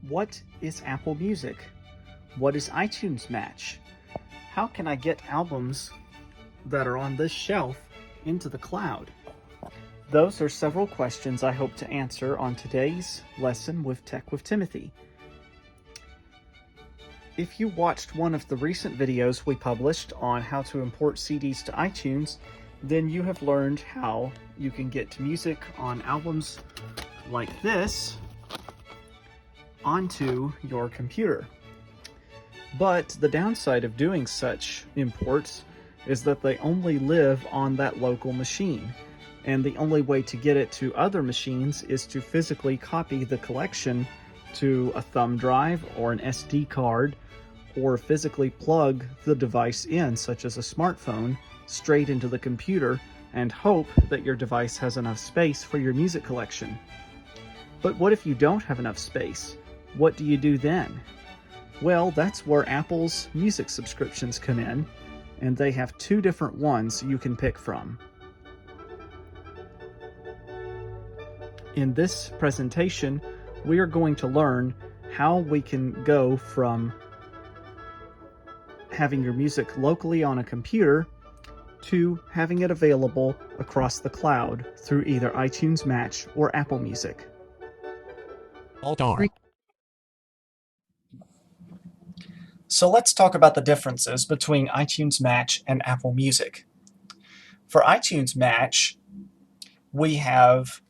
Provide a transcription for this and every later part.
What is Apple Music? What is iTunes Match? How can I get albums that are on this shelf into the cloud? Those are several questions I hope to answer on today's lesson with Tech with Timothy. If you watched one of the recent videos we published on how to import CDs to iTunes, then you have learned how you can get music on albums like this onto your computer. But the downside of doing such imports is that they only live on that local machine, and the only way to get it to other machines is to physically copy the collection to a thumb drive or an SD card, or physically plug the device in, such as a smartphone, straight into the computer and hope that your device has enough space for your music collection. But what if you don't have enough space? What do you do then? Well, that's where Apple's music subscriptions come in, and they have two different ones you can pick from. In this presentation, we are going to learn how we can go from having your music locally on a computer to having it available across the cloud through either iTunes Match or Apple Music. Alt-R. So let's talk about the differences between iTunes Match and Apple Music. For iTunes Match, we have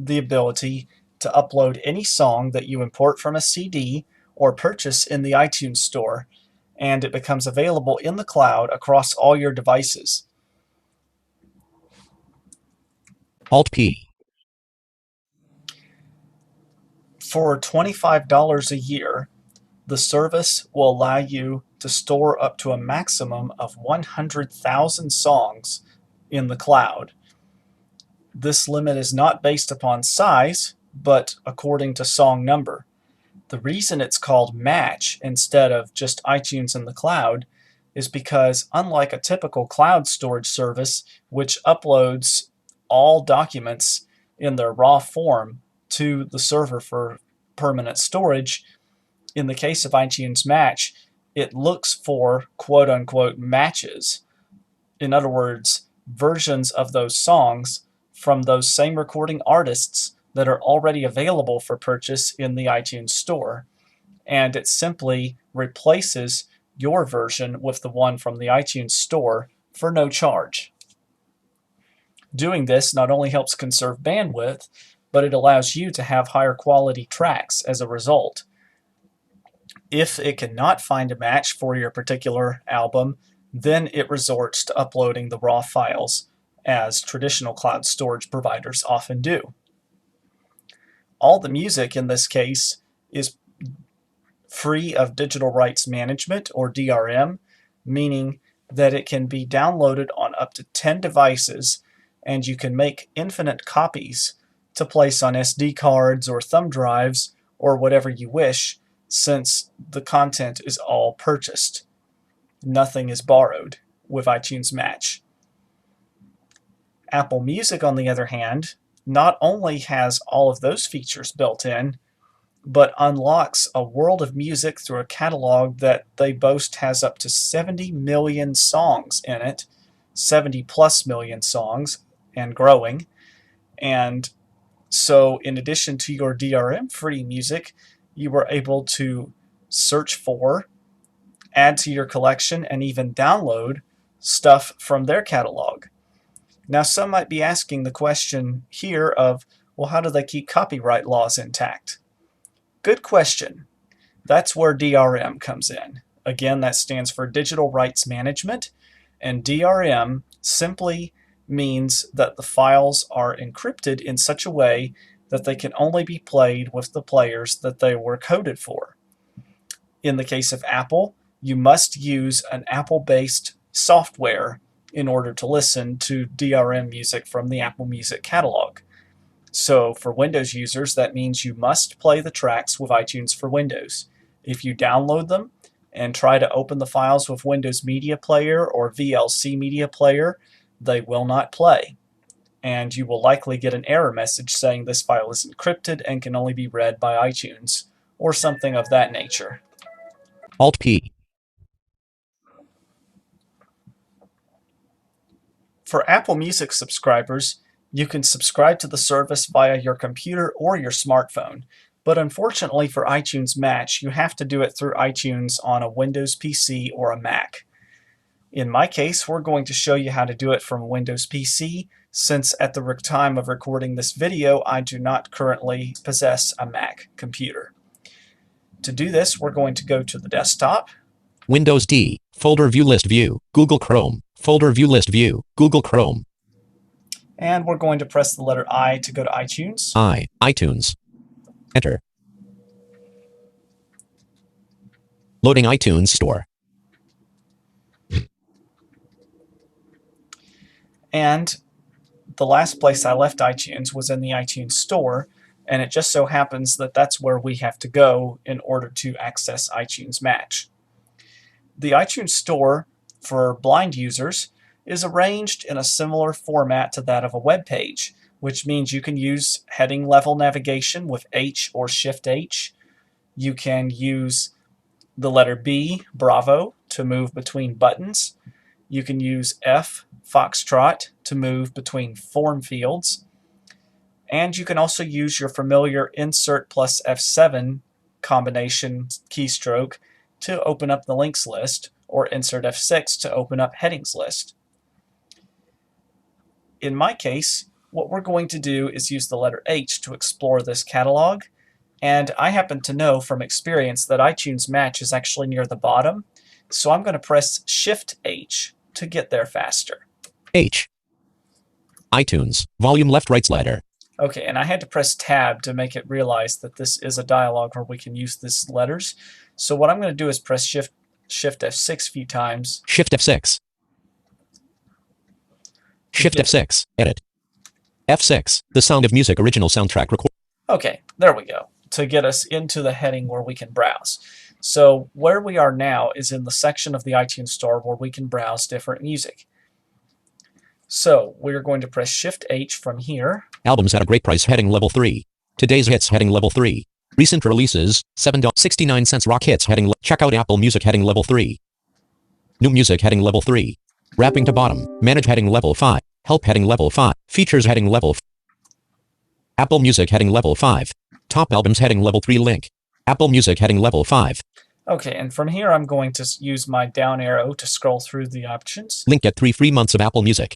the ability to upload any song that you import from a CD or purchase in the iTunes Store, and it becomes available in the cloud across all your devices. Alt-P. For $25 a year, the service will allow you to store up to a maximum of 100,000 songs in the cloud. This limit is not based upon size, but according to song number. The reason it's called Match instead of just iTunes in the cloud is because, unlike a typical cloud storage service, which uploads all documents in their raw form to the server for permanent storage, in the case of iTunes Match, it looks for quote-unquote matches. In other words, versions of those songs from those same recording artists that are already available for purchase in the iTunes Store. And it simply replaces your version with the one from the iTunes Store for no charge. Doing this not only helps conserve bandwidth, but it allows you to have higher quality tracks as a result. If it cannot find a match for your particular album, then it resorts to uploading the raw files, as traditional cloud storage providers often do. All the music in this case is free of digital rights management, or DRM, meaning that it can be downloaded on up to 10 devices, and you can make infinite copies to place on SD cards or thumb drives or whatever you wish, since the content is all purchased. Nothing is borrowed with iTunes Match. Apple Music, on the other hand, not only has all of those features built in, but unlocks a world of music through a catalog that they boast has up to 70 million songs in it, 70 plus million songs, and growing. And so in addition to your DRM-free music, you were able to search for, add to your collection, and even download stuff from their catalog. Now, some might be asking the question here of, well, how do they keep copyright laws intact? Good question. That's where DRM comes in. Again, that stands for Digital Rights Management, and DRM simply means that the files are encrypted in such a way that they can only be played with the players that they were coded for. In the case of Apple, you must use an Apple-based software in order to listen to DRM music from the Apple Music catalog. So for Windows users, that means you must play the tracks with iTunes for Windows. If you download them and try to open the files with Windows Media Player or VLC Media Player, they will not play. And you will likely get an error message saying this file is encrypted and can only be read by iTunes or something of that nature. Alt P. For Apple Music subscribers, you can subscribe to the service via your computer or your smartphone, but unfortunately for iTunes Match, you have to do it through iTunes on a Windows PC or a Mac. In my case, we're going to show you how to do it from a Windows PC, since at the time of recording this video, I do not currently possess a Mac computer. To do this, we're going to go to the desktop. Windows D. Folder view list view. Google Chrome. Folder view list view. Google Chrome. And we're going to press the letter I to go to iTunes. iTunes. Enter. Loading iTunes Store. And the last place I left iTunes was in the iTunes Store, and it just so happens that that's where we have to go in order to access iTunes Match. The iTunes Store for blind users is arranged in a similar format to that of a web page, which means you can use heading level navigation with H or Shift H. You can use the letter B, Bravo, to move between buttons. You can use F, Foxtrot, to move between form fields. And you can also use your familiar Insert plus F7 combination keystroke to open up the links list, or Insert F6 to open up headings list. In my case, what we're going to do is use the letter H to explore this catalog, and I happen to know from experience that iTunes Match is actually near the bottom, so I'm going to press Shift H to get there faster. H. iTunes. Volume left right slider. Okay, and I had to press Tab to make it realize that this is a dialog where we can use these letters. So what I'm going to do is press Shift F6 a few times. Shift F6. Shift F6. Edit. F6. The Sound of Music original soundtrack record. Okay, there we go, to get us into the heading where we can browse. So where we are now is in the section of the iTunes Store where we can browse different music. So we're going to press Shift H from here. Albums at a great price heading level 3. Today's hits heading level 3. Recent releases, $7.69 rock hits heading check out Apple Music heading level 3. New music heading level 3. Wrapping to bottom, manage heading level 5. Help heading level 5. Features heading level 5. Apple Music heading level 5. Top albums heading level 3 link. Apple Music heading level 5. Okay, and from here I'm going to use my down arrow to scroll through the options. Link get 3 free months of Apple Music.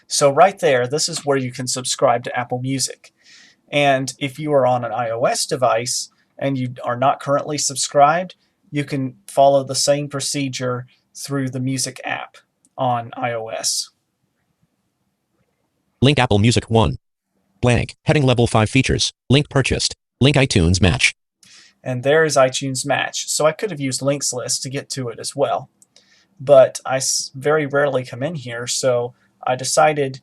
So right there, this is where you can subscribe to Apple Music. And if you are on an iOS device and you are not currently subscribed, you can follow the same procedure through the Music app on iOS. Link Apple Music 1. Blank. Heading level 5 features. Link purchased. Link iTunes Match. And there is iTunes Match. So I could have used Links List to get to it as well. But I very rarely come in here, so I decided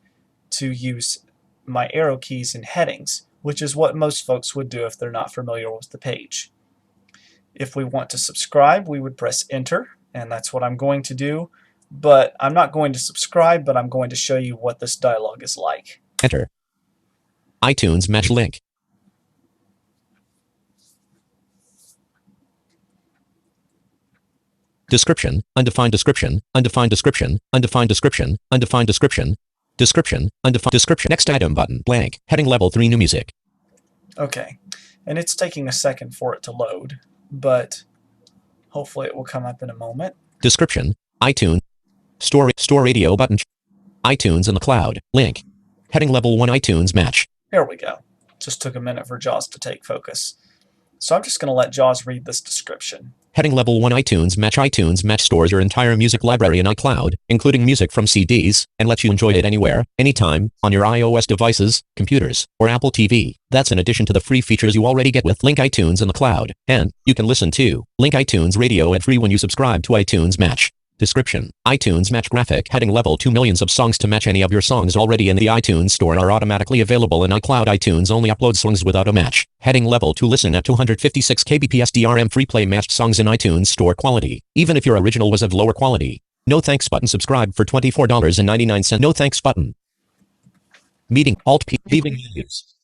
to use my arrow keys in headings, which is what most folks would do if they're not familiar with the page. If we want to subscribe, we would press Enter, and that's what I'm going to do. But I'm not going to subscribe, but I'm going to show you what this dialog is like. Enter. iTunes Match link. Description, undefined description, undefined description, undefined description, undefined description, description, undefined description. Next item button, blank, heading level 3 new music. Okay, and it's taking a second for it to load, but hopefully it will come up in a moment. Description, iTunes, store radio button, iTunes in the cloud, link, heading level 1 iTunes Match. Here we go. Just took a minute for JAWS to take focus. So I'm just going to let JAWS read this description. Heading level 1 iTunes Match stores your entire music library in iCloud, including music from CDs, and lets you enjoy it anywhere, anytime, on your iOS devices, computers, or Apple TV. That's in addition to the free features you already get with Link iTunes in the cloud. And you can listen to Link iTunes Radio ad-free when you subscribe to iTunes Match. Description. iTunes Match graphic heading level 2 millions of songs to match any of your songs already in the iTunes store are automatically available in iCloud. iTunes only uploads songs with auto match. Heading level 2 listen at 256 kbps DRM free play matched songs in iTunes store quality, even if your original was of lower quality. No thanks button subscribe for $24.99. No thanks button. Meeting Alt P leaving menus.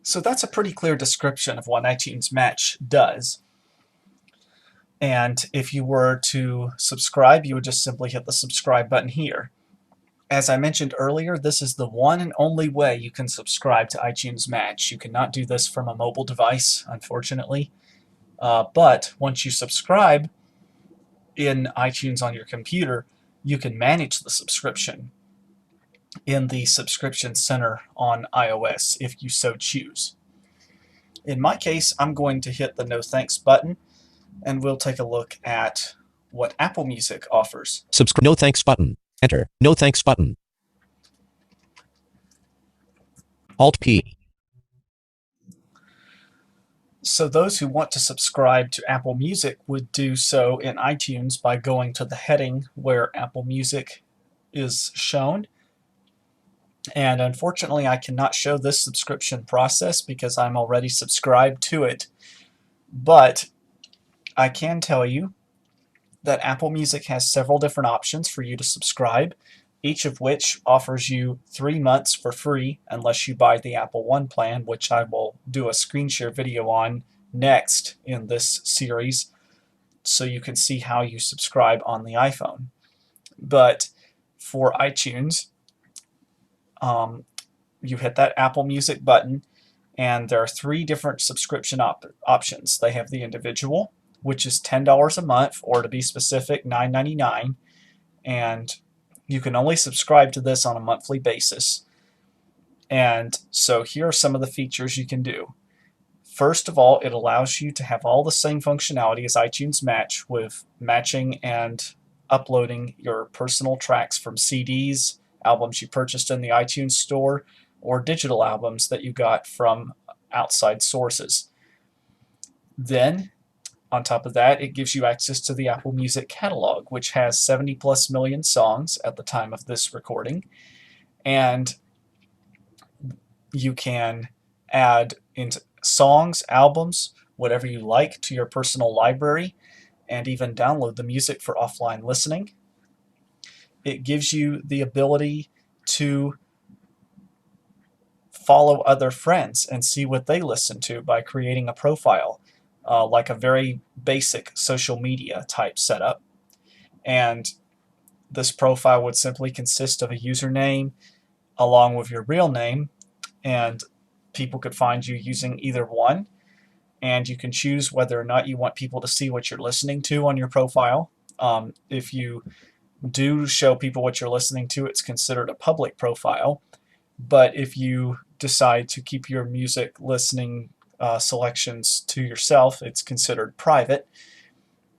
So that's a pretty clear description of what iTunes Match does. And if you were to subscribe, you would just simply hit the subscribe button here. As I mentioned earlier, this is the one and only way you can subscribe to iTunes Match. You cannot do this from a mobile device, unfortunately. But once you subscribe in iTunes on your computer, you can manage the subscription in the subscription center on iOS if you so choose. In my case, I'm going to hit the no thanks button, and we'll take a look at what Apple Music offers. No thanks button. Enter. No thanks button. Alt P. So those who want to subscribe to Apple Music would do so in iTunes by going to the heading where Apple Music is shown. And unfortunately, I cannot show this subscription process because I'm already subscribed to it. But I can tell you that Apple Music has several different options for you to subscribe, each of which offers you 3 months for free unless you buy the Apple One plan, which I will do a screen share video on next in this series so you can see how you subscribe on the iPhone. But for iTunes, you hit that Apple Music button, and there are 3 different subscription options. They have the individual, which is $10 a month, or to be specific, $9.99, and you can only subscribe to this on a monthly basis. And so here are some of the features you can do. First of all, it allows you to have all the same functionality as iTunes Match with matching and uploading your personal tracks from CDs, albums you purchased in the iTunes store, or digital albums that you got from outside sources. Then, on top of that, it gives you access to the Apple Music catalog, which has 70 plus million songs at the time of this recording. And you can add into songs, albums, whatever you like to your personal library, and even download the music for offline listening. It gives you the ability to follow other friends and see what they listen to by creating a profile. Like a very basic social media type setup. And this profile would simply consist of a username along with your real name, and people could find you using either one. And you can choose whether or not you want people to see what you're listening to on your profile. If you do show people what you're listening to, it's considered a public profile. But if you decide to keep your music listening selections to yourself, it's considered private.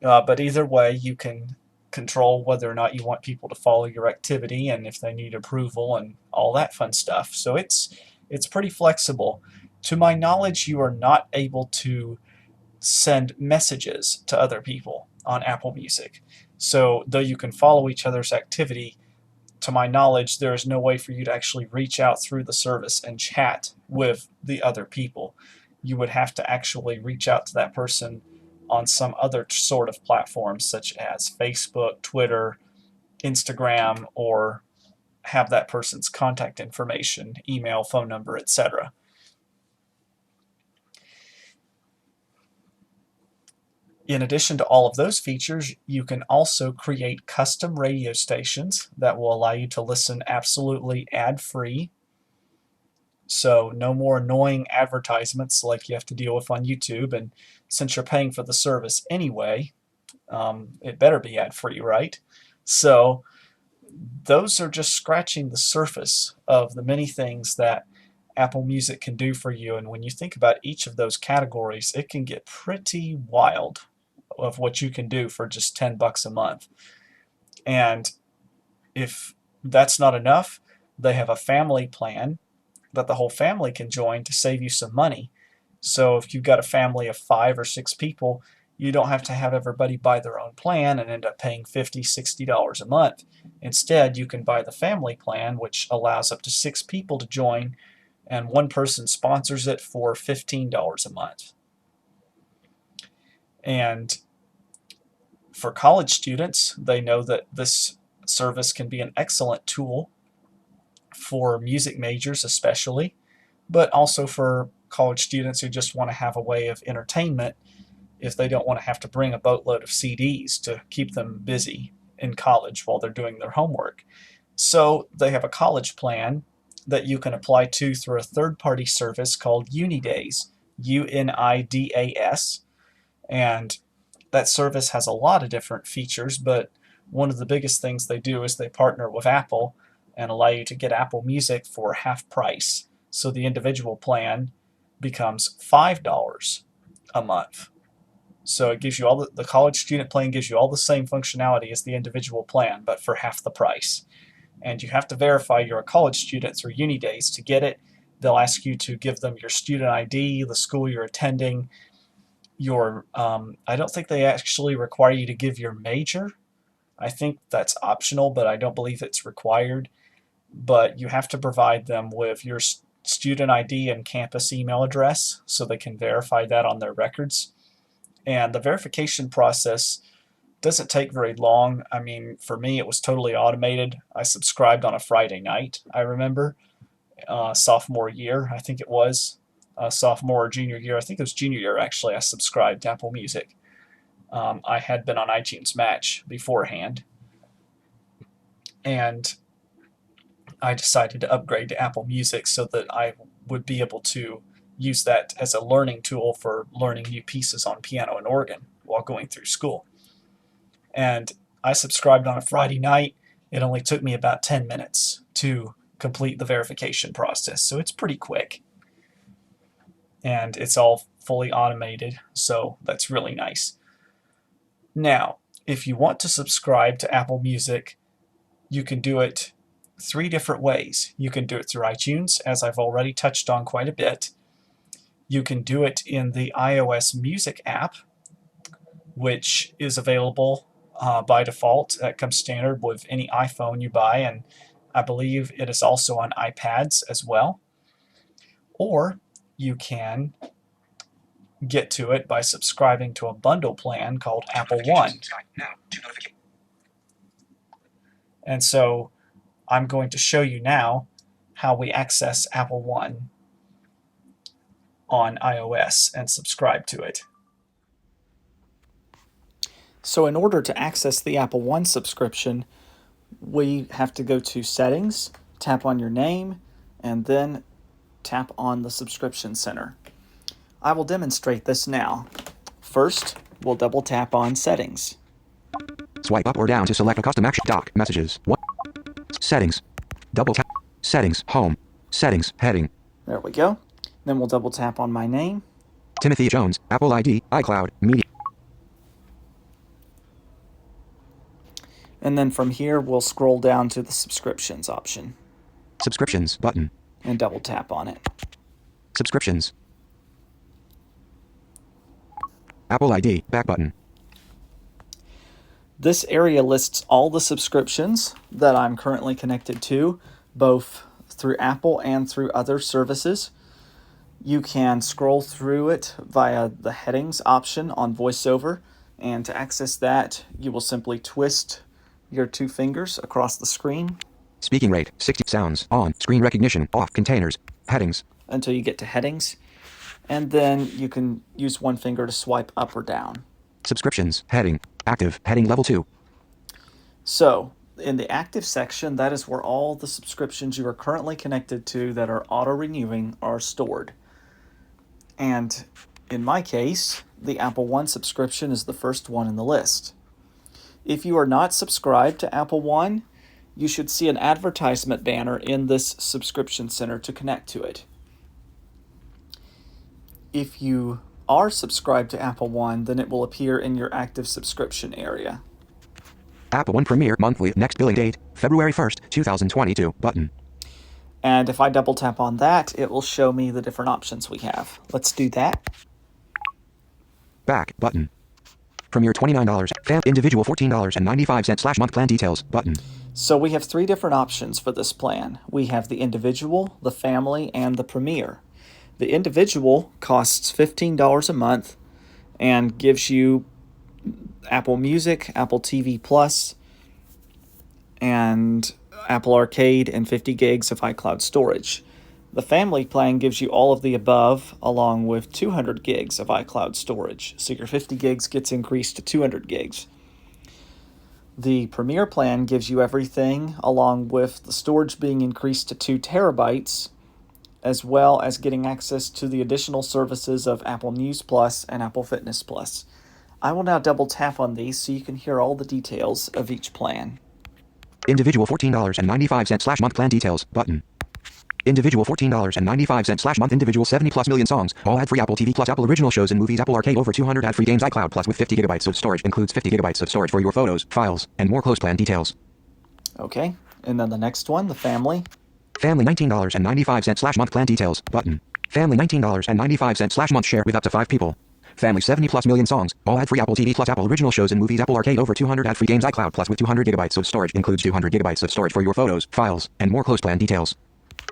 But either way, you can control whether or not you want people to follow your activity and if they need approval and all that fun stuff. So it's pretty flexible. To my knowledge, you are not able to send messages to other people on Apple Music. So though you can follow each other's activity, to my knowledge, there is no way for you to actually reach out through the service and chat with the other people. You would have to actually reach out to that person on some other sort of platform, such as Facebook, Twitter, Instagram, or have that person's contact information, email, phone number, etc. In addition to all of those features, you can also create custom radio stations that will allow you to listen absolutely ad-free. So no more annoying advertisements like you have to deal with on YouTube. And since you're paying for the service anyway, it better be ad-free, right? So those are just scratching the surface of the many things that Apple Music can do for you. And when you think about each of those categories, it can get pretty wild of what you can do for just $10 a month. And if that's not enough, they have a family plan that the whole family can join to save you some money. So if you've got a family of 5 or 6 people, you don't have to have everybody buy their own plan and end up paying $50, $60 a month. Instead, you can buy the family plan, which allows up to 6 people to join, and one person sponsors it for $15 a month. And for college students, they know that this service can be an excellent tool for music majors especially, but also for college students who just want to have a way of entertainment if they don't want to have to bring a boatload of CDs to keep them busy in college while they're doing their homework. So they have a college plan that you can apply to through a third-party service called Unidays, UNIDAS, and that service has a lot of different features, but one of the biggest things they do is they partner with Apple and allow you to get Apple Music for half price. So the individual plan becomes $5 a month. So it gives you all the college student plan gives you all the same functionality as the individual plan, but for half the price. And you have to verify you're a college student through Unidays to get it. They'll ask you to give them your student ID, the school you're attending, your I don't think they actually require you to give your major. I think that's optional, but I don't believe it's required. But you have to provide them with your student ID and campus email address so they can verify that on their records. And the verification process doesn't take very long. I mean, for me, it was totally automated. I subscribed on a Friday night, I remember, sophomore year, I think it was. Sophomore or junior year. I think it was junior year, actually. I subscribed to Apple Music. I had been on iTunes Match beforehand. And I decided to upgrade to Apple Music so that I would be able to use that as a learning tool for learning new pieces on piano and organ while going through school. And I subscribed on a Friday night. It only took me about 10 minutes to complete the verification process, so it's pretty quick. And it's all fully automated, so that's really nice. Now, if you want to subscribe to Apple Music, you can do it 3 different ways. You can do it through iTunes, as I've already touched on quite a bit. You can do it in the iOS Music app, which is available by default. That comes standard with any iPhone you buy, and I believe it is also on iPads as well. Or you can get to it by subscribing to a bundle plan called Apple One. And so I'm going to show you now how we access Apple One on iOS and subscribe to it. So in order to access the Apple One subscription, we have to go to Settings, tap on your name, and then tap on the Subscription Center. I will demonstrate this now. First, we'll double tap on Settings. Swipe up or down to select a custom action. Doc messages. What? Settings. Double tap. Settings. Home. Settings. Heading. There we go. Then we'll double tap on my name. Timothy Jones. Apple ID. iCloud. Media. And then from here, we'll scroll down to the Subscriptions option Subscriptions button. and double tap on it. Subscriptions. Apple ID. Back button. This area lists all the subscriptions that I'm currently connected to, both through Apple and through other services. You can scroll through it via the headings option on VoiceOver, and to access that, you will simply twist your 2 fingers across the screen Speaking rate. 60 sounds. On. Screen recognition. Off. Containers. Headings. until you get to headings, and then you can use 1 finger to swipe up or down. Subscriptions. Heading. Active. Heading level 2. So, in the active section, that is where all the subscriptions you are currently connected to that are auto-renewing are stored. And in my case, the Apple One subscription is the first one in the list. If you are not subscribed to Apple One, you should see an advertisement banner in this subscription center to connect to it. If you are subscribed to Apple One, then it will appear in your active subscription area. Apple One Premier monthly. Next billing date. February 1st, 2022. Button. And if I double tap on that, it will show me the different options we have. Let's do that. Back button. Premier $29. Individual $14.95/month plan details button. So we have 3 different options for this plan. We have the individual, the family, and the premier. The individual costs $15 a month and gives you Apple Music, Apple TV Plus, and Apple Arcade, and 50 gigs of iCloud storage. The family plan gives you all of the above along with 200 gigs of iCloud storage. So your 50 gigs gets increased to 200 gigs. The Premier plan gives you everything along with the storage being increased to 2 terabytes, as well as getting access to the additional services of Apple News Plus and Apple Fitness Plus. I will now double tap on these so you can hear all the details of each plan. Individual $14.95/month plan details button. Individual $14.95/month. Individual 70 plus million songs. All ad-free Apple TV Plus, Apple Original shows and movies, Apple Arcade, over 200 ad-free games, iCloud Plus with 50 gigabytes of storage. Includes 50 gigabytes of storage for your photos, files, and more. Close plan details. Okay, and then the next one, the family. Family $19.95/month plan details button. Family $19.95/month share with up to 5 people. Family 70 plus million songs. All ad-free Apple TV Plus, Apple Original shows and movies, Apple Arcade, over 200 ad-free games, iCloud Plus with 200 gigabytes of storage. Includes 200 gigabytes of storage for your photos, files, and more. Close plan details.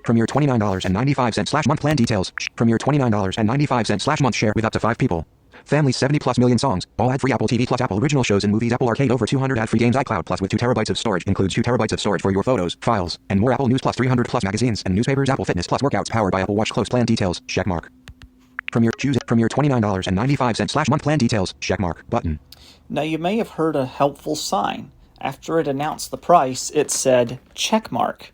Premier $29.95/month plan details. Premier $29.95/month share with up to 5 people. Family 70 plus million songs. All ad-free Apple TV Plus, Apple Original shows and movies, Apple Arcade, over 200 ad-free games, iCloud Plus with 2 terabytes of storage. Includes 2 terabytes of storage for your photos, files, and more. Apple News Plus, 300 plus magazines and newspapers, Apple Fitness Plus workouts powered by Apple Watch. Close plan details. Checkmark. Premier $29.95/month plan details. Checkmark button. Now you may have heard a helpful sign. After it announced the price, it said checkmark.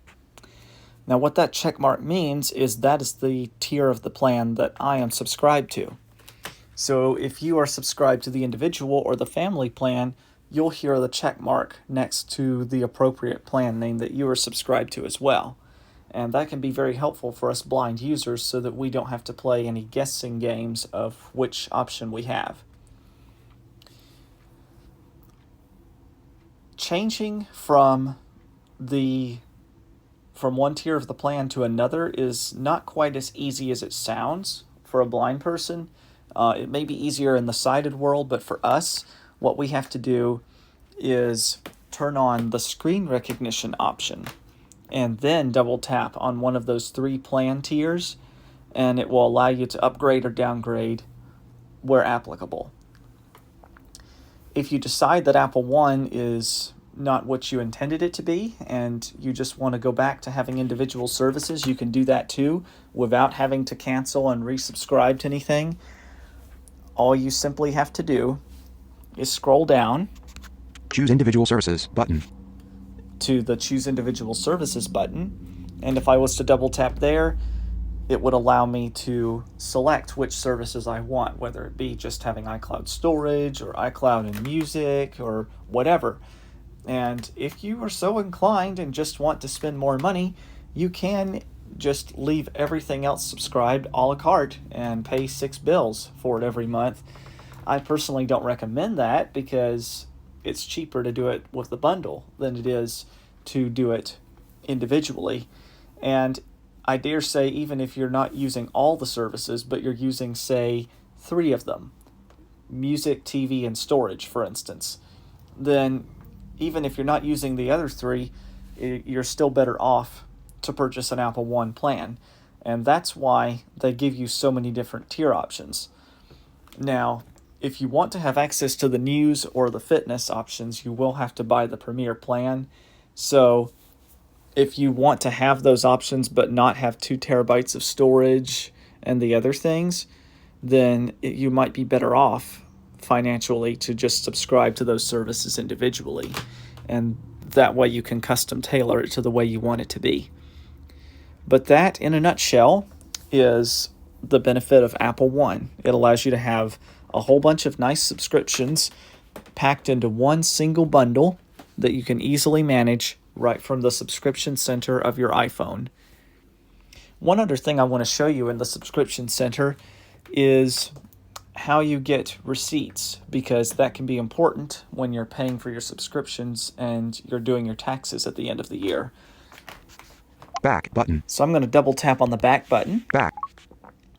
Now what that checkmark means is that is the tier of the plan that I am subscribed to. So if you are subscribed to the individual or the family plan, you'll hear the checkmark next to the appropriate plan name that you are subscribed to as well. And that can be very helpful for us blind users so that we don't have to play any guessing games of which option we have. Changing from one tier of the plan to another is not quite as easy as it sounds for a blind person. It may be easier in the sighted world, but for us, what we have to do is turn on the screen recognition option and then double tap on one of those 3 plan tiers, and it will allow you to upgrade or downgrade where applicable. If you decide that Apple One is not what you intended it to be and you just want to go back to having individual services, you can do that too without having to cancel and resubscribe to anything. All you simply have to do is scroll down Choose individual services button. to the Choose Individual Services button, and if I was to double tap there, it would allow me to select which services I want, whether it be just having iCloud storage or iCloud and music or whatever. And if you are so inclined and just want to spend more money, you can just leave everything else subscribed a la carte and pay 6 bills for it every month. I personally don't recommend that because it's cheaper to do it with the bundle than it is to do it individually. And I dare say, even if you're not using all the services, but you're using, say, 3 of them, music, TV, and storage, for instance, then even if you're not using the other 3, you're still better off to purchase an Apple One plan. And that's why they give you so many different tier options. Now, if you want to have access to the news or the fitness options, you will have to buy the Premier plan. So if you want to have those options but not have 2 terabytes of storage and the other things, then you might be better off financially to just subscribe to those services individually. And that way you can custom tailor it to the way you want it to be. But that, in a nutshell, is the benefit of Apple One. It allows you to have a whole bunch of nice subscriptions packed into one single bundle that you can easily manage right from the subscription center of your iPhone. One other thing I want to show you in the subscription center is how you get receipts, because that can be important when you're paying for your subscriptions and you're doing your taxes at the end of the year. Back button. So I'm going to double tap on the back button. Back.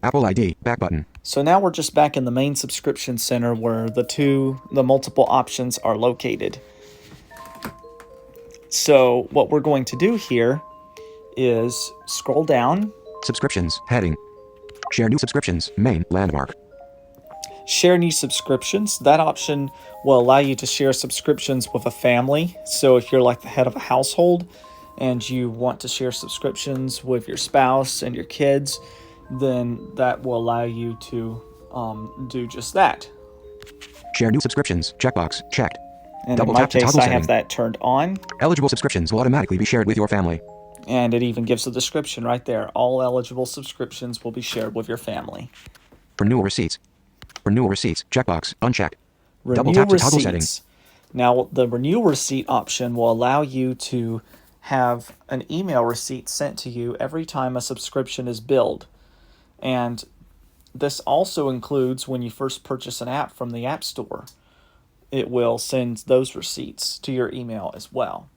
Apple ID. Back button. So now we're just back in the main subscription center where the multiple options are located. So what we're going to do here is scroll down. Subscriptions. Heading. Share new subscriptions. Main. Landmark. Share new subscriptions. That option will allow you to share subscriptions with a family. So if you're like the head of a household, and you want to share subscriptions with your spouse and your kids, then that will allow you to do just that. Share new subscriptions. Checkbox checked. And Double in my tap to case, toggle I setting. have that turned on. Eligible subscriptions will automatically be shared with your family. And it even gives a description right there. All eligible subscriptions will be shared with your family. Renewal receipts. Renewal receipts. Checkbox unchecked. Double Renew tap to toggle setting. receipts. Now, the renew receipt option will allow you to have an email receipt sent to you every time a subscription is billed. And this also includes when you first purchase an app from the App Store. It will send those receipts to your email as well.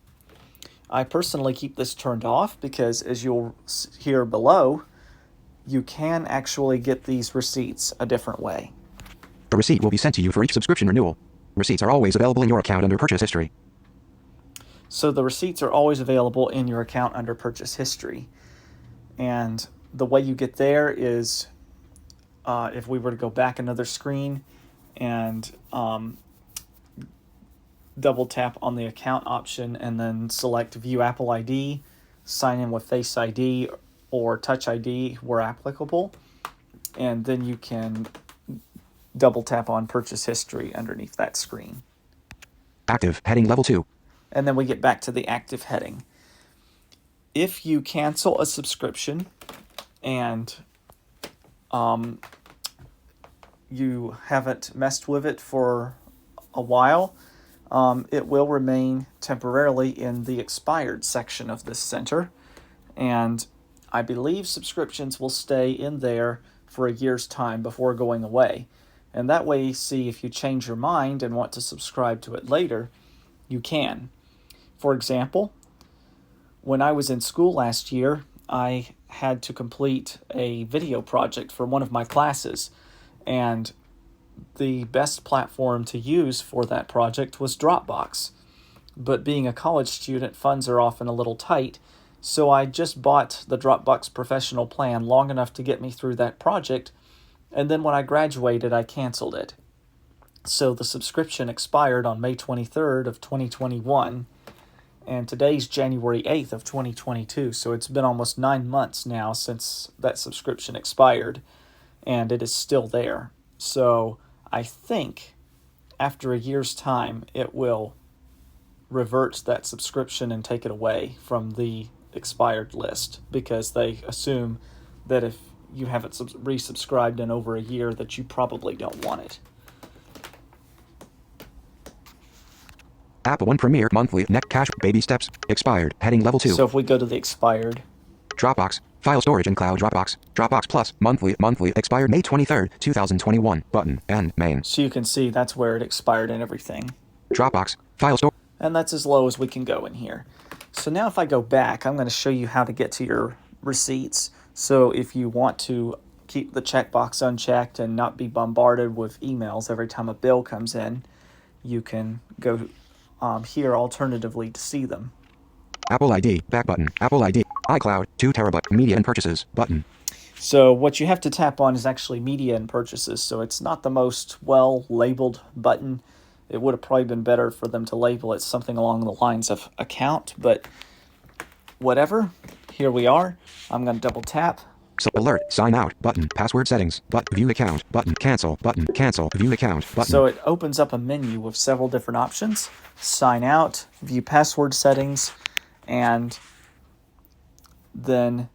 I personally keep this turned off because, as you'll hear below, you can actually get these receipts a different way. A receipt will be sent to you for each subscription renewal. Receipts are always available in your account under purchase history. So the receipts are always available in your account under purchase history. And the way you get there is, if we were to go back another screen and double tap on the account option and then select View Apple ID, sign in with Face ID or Touch ID where applicable, and then you can double tap on Purchase History underneath that screen. Active heading level 2. And then we get back to the active heading. If you cancel a subscription and you haven't messed with it for a while, it will remain temporarily in the expired section of this center. And I believe subscriptions will stay in there for a year's time before going away. And that way, see, if you change your mind and want to subscribe to it later, you can. For example, when I was in school last year, I had to complete a video project for one of my classes, and the best platform to use for that project was Dropbox. But being a college student, funds are often a little tight, so I just bought the Dropbox Professional plan long enough to get me through that project, and then when I graduated, I canceled it. So the subscription expired on May 23rd of 2021, and today's January 8th of 2022, so it's been almost 9 months now since that subscription expired, and it is still there. So I think after a year's time, it will revert that subscription and take it away from the expired list, because they assume that if you haven't resubscribed in over a year, that you probably don't want it. Apple One Premier monthly net cash baby steps expired heading level 2. So if we go to the expired, Dropbox file storage and cloud Dropbox Plus monthly expired May 23rd 2021 button and main. so you can see that's where it expired and everything. Dropbox file store. And that's as low as we can go in here. So now if I go back, I'm going to show you how to get to your receipts. So if you want to keep the checkbox unchecked and not be bombarded with emails every time a bill comes in, you can go here alternatively to see them. Apple ID back button. Apple ID iCloud 2 terabyte media and purchases button. So what you have to tap on is actually media and purchases. So it's not the most well labeled button. It would have probably been better for them to label it something along the lines of account, but whatever. Here we are. I'm going to double tap. So alert, sign out button, password settings, view account button, cancel, view account button. So it opens up a menu with several different options: sign out, view password settings, and then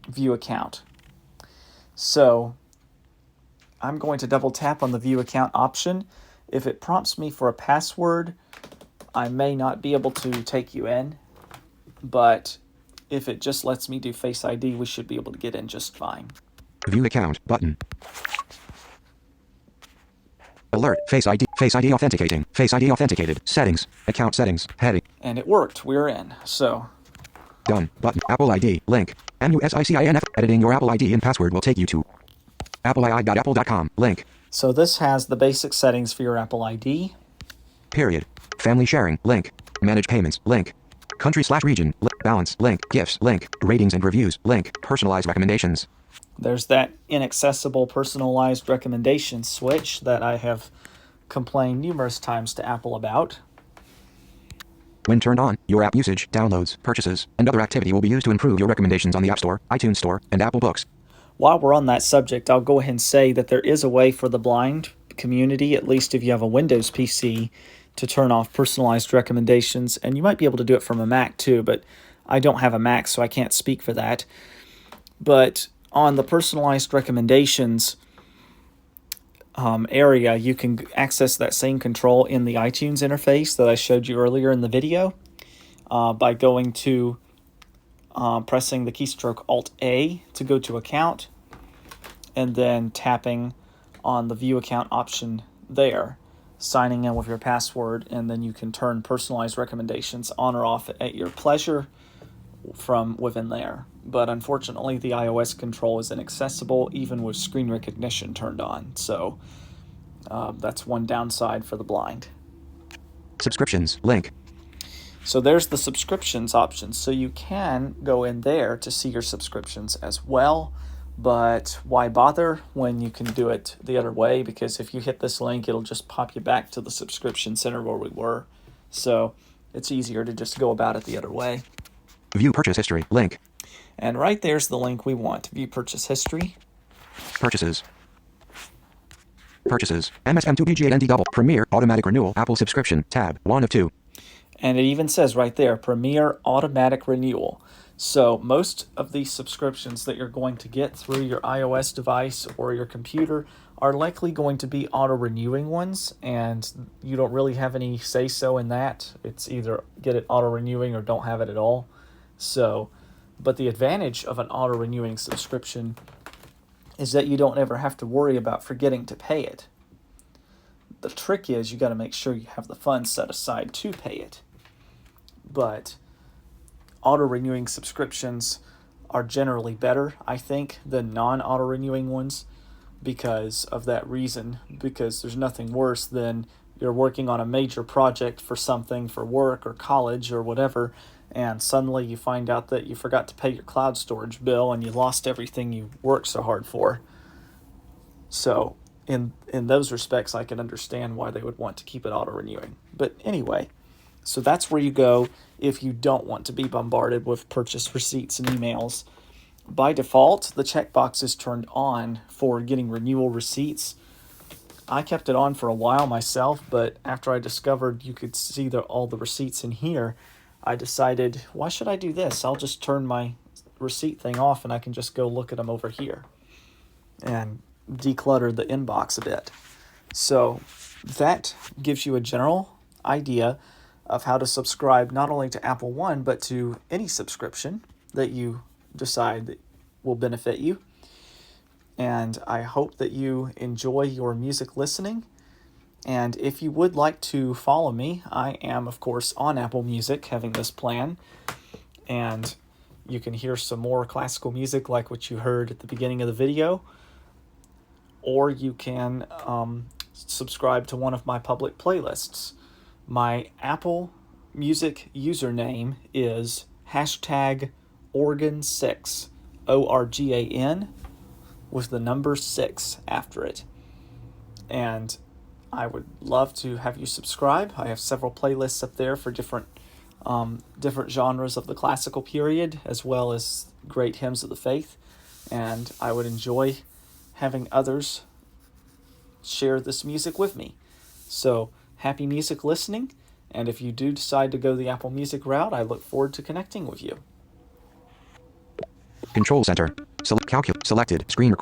view account. So I'm going to double tap on the view account option. If it prompts me for a password, I may not be able to take you in, but if it just lets me do Face ID, we should be able to get in just fine. View account button. Alert, Face ID authenticating, Face ID authenticated, settings, account settings, heading. And it worked, we're in. So, Done, button, Apple ID, link, MUSICINF, editing your Apple ID and password will take you to appleii.apple.com, link. so this has the basic settings for your Apple ID. Period. Family sharing, link. Manage payments, link. Country/region, balance, link. Gifts, link. Ratings and reviews, link. Personalized recommendations. There's that inaccessible personalized recommendation switch that I have complained numerous times to Apple about. When turned on, your app usage, downloads, purchases, and other activity will be used to improve your recommendations on the App Store, iTunes Store, and Apple Books. While we're on that subject, I'll go ahead and say that there is a way for the blind community, at least if you have a Windows PC, to turn off personalized recommendations. And you might be able to do it from a Mac too, but I don't have a Mac, so I can't speak for that. But on the personalized recommendations area, you can access that same control in the iTunes interface that I showed you earlier in the video by going to pressing the keystroke Alt-A to go to account, and then tapping on the view account option there, signing in with your password, and then you can turn personalized recommendations on or off at your pleasure from within there. But unfortunately, the iOS control is inaccessible even with screen recognition turned on, so that's one downside for the blind. Subscriptions, link. So there's the subscriptions option. So you can go in there to see your subscriptions as well, but why bother when you can do it the other way? Because if you hit this link, it'll just pop you back to the subscription center where we were. So it's easier to just go about it the other way. View purchase history, link. And right there's the link we want. View purchase history. Purchases. Purchases. MSM2BG8ND double. Premier automatic renewal. Apple subscription. Tab 1 of 2. And it even says right there, Premier automatic renewal. So most of these subscriptions that you're going to get through your iOS device or your computer are likely going to be auto-renewing ones, and you don't really have any say-so in that. It's either get it auto-renewing or don't have it at all. So, but the advantage of an auto-renewing subscription is that you don't ever have to worry about forgetting to pay it. The trick is you got to make sure you have the funds set aside to pay it. But auto-renewing subscriptions are generally better, I think, than non-auto-renewing ones because of that reason, because there's nothing worse than you're working on a major project for something for work or college or whatever, and suddenly you find out that you forgot to pay your cloud storage bill and you lost everything you worked so hard for. So in those respects, I can understand why they would want to keep it auto-renewing. But anyway, so that's where you go if you don't want to be bombarded with purchase receipts and emails. By default, the checkbox is turned on for getting renewal receipts. I kept it on for a while myself, but after I discovered you could see all the receipts in here, I decided, why should I do this? I'll just turn my receipt thing off and I can just go look at them over here and declutter the inbox a bit. So that gives you a general idea of how to subscribe not only to Apple One, but to any subscription that you decide that will benefit you. And I hope that you enjoy your music listening. And if you would like to follow me, I am, of course, on Apple Music having this plan. And you can hear some more classical music like what you heard at the beginning of the video. Or you can subscribe to one of my public playlists. My Apple Music username is #Organ6, ORGAN, with the number 6 after it. And I would love to have you subscribe. I have several playlists up there for different genres of the classical period, as well as great hymns of the faith. And I would enjoy having others share this music with me. So happy music listening. And if you do decide to go the Apple Music route, I look forward to connecting with you. Control center. Selected. Screen.